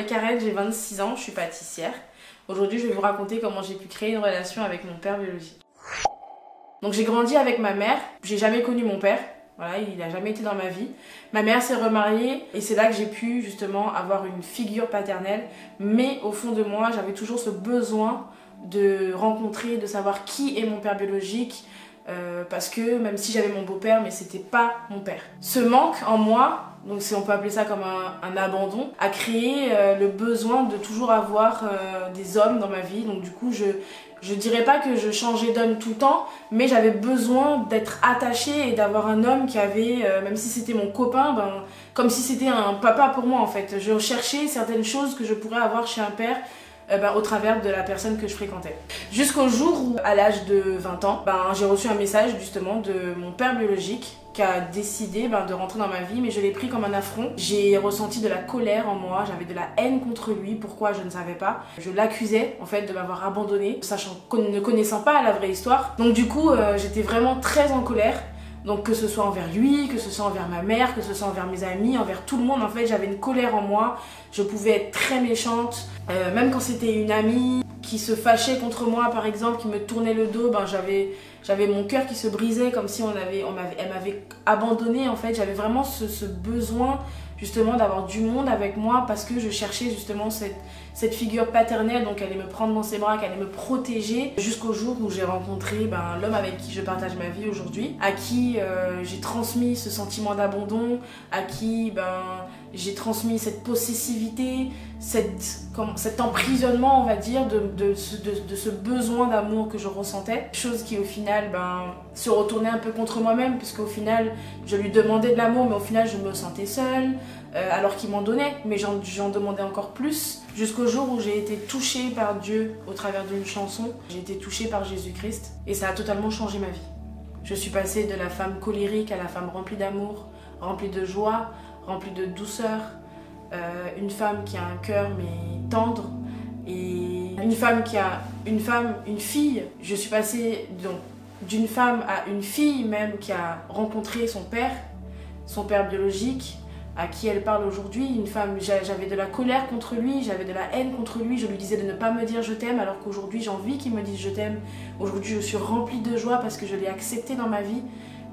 Karen, j'ai 26 ans, je suis pâtissière. Aujourd'hui, je vais vous raconter comment j'ai pu créer une relation avec mon père biologique. Donc j'ai grandi avec ma mère, j'ai jamais connu mon père. Voilà, il n'a jamais été dans ma vie. Ma mère s'est remariée et c'est là que j'ai pu justement avoir une figure paternelle. Mais au fond de moi, j'avais toujours ce besoin de rencontrer, de savoir qui est mon père biologique. Parce que même si j'avais mon beau-père, mais c'était pas mon père. Ce manque en moi, donc si on peut appeler ça comme un abandon, a créé le besoin de toujours avoir des hommes dans ma vie. Donc du coup, je dirais pas que je changeais d'homme tout le temps, mais j'avais besoin d'être attachée et d'avoir un homme qui avait, même si c'était mon copain, comme si c'était un papa pour moi en fait. Je cherchais certaines choses que je pourrais avoir chez un père, au travers de la personne que je fréquentais. Jusqu'au jour où, à l'âge de 20 ans, j'ai reçu un message justement de mon père biologique qui a décidé de rentrer dans ma vie, mais je l'ai pris comme un affront. J'ai ressenti de la colère en moi, j'avais de la haine contre lui, pourquoi je ne savais pas. Je l'accusais en fait de m'avoir abandonnée, sachant, ne connaissant pas la vraie histoire. Donc du coup, j'étais vraiment très en colère. Donc que ce soit envers lui, que ce soit envers ma mère, que ce soit envers mes amis, envers tout le monde, en fait j'avais une colère en moi, je pouvais être très méchante, même quand c'était une amie qui se fâchait contre moi par exemple, qui me tournait le dos, j'avais mon cœur qui se brisait comme si elle m'avait abandonnée en fait. J'avais vraiment ce besoin justement d'avoir du monde avec moi parce que je cherchais justement cette figure paternelle, donc elle allait me prendre dans ses bras, qu'elle allait me protéger, jusqu'au jour où j'ai rencontré l'homme avec qui je partage ma vie aujourd'hui, à qui j'ai transmis ce sentiment d'abandon, à qui j'ai transmis cette possessivité, cet emprisonnement on va dire de ce besoin d'amour que je ressentais, chose qui au final se retournait un peu contre moi-même, puisqu'au final je lui demandais de l'amour mais au final je me sentais seule, alors qu'il m'en donnait, mais j'en demandais encore plus, jusqu'au jour où j'ai été touchée par Dieu au travers d'une chanson. J'ai été touchée par Jésus-Christ et ça a totalement changé ma vie. Je suis passée de la femme colérique à la femme remplie d'amour, remplie de joie, remplie de douceur, une femme qui a un cœur mais tendre, et une fille. Je suis passée donc d'une femme à une fille même qui a rencontré son père biologique, à qui elle parle aujourd'hui. Une femme, j'avais de la colère contre lui, j'avais de la haine contre lui, je lui disais de ne pas me dire je t'aime, alors qu'aujourd'hui j'ai envie qu'il me dise je t'aime. Aujourd'hui je suis remplie de joie parce que je l'ai accepté dans ma vie,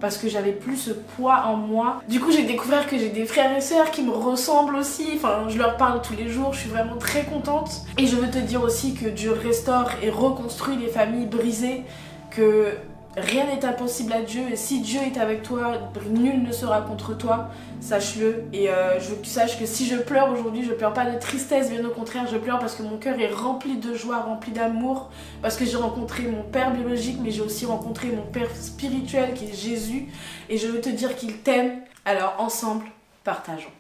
parce que j'avais plus ce poids en moi. Du coup j'ai découvert que j'ai des frères et sœurs qui me ressemblent aussi, je leur parle tous les jours, je suis vraiment très contente. Et je veux te dire aussi que Dieu restaure et reconstruit les familles brisées, que rien n'est impossible à Dieu, et si Dieu est avec toi, nul ne sera contre toi, sache-le. Et je veux que tu saches que si je pleure aujourd'hui, je pleure pas de tristesse, bien au contraire, je pleure parce que mon cœur est rempli de joie, rempli d'amour, parce que j'ai rencontré mon père biologique, mais j'ai aussi rencontré mon père spirituel qui est Jésus, et je veux te dire qu'il t'aime. Alors ensemble, partageons.